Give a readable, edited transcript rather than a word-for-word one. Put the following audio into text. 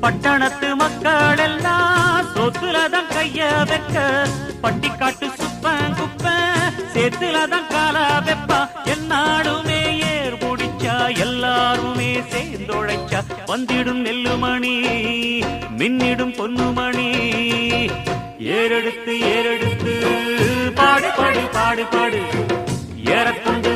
பட்டணத்து மக்கள் எல்லாம் சொத்துலதான் கைய வைக்க பட்டிக்காட்டு சுப்பன் குப்ப சேத்துலதான் கால வெப்பா என்னாடுமே ஏர் முடிச்சா எல்லாருமே சேர்ந்தொழைச்சா வந்திடும் நெல்லுமணி மின்னிடும் பொன்னுமணி ஏறெடுத்து ஏறெடுத்து பாடு பாடு பாடு பாடு ஏறக்கொண்டு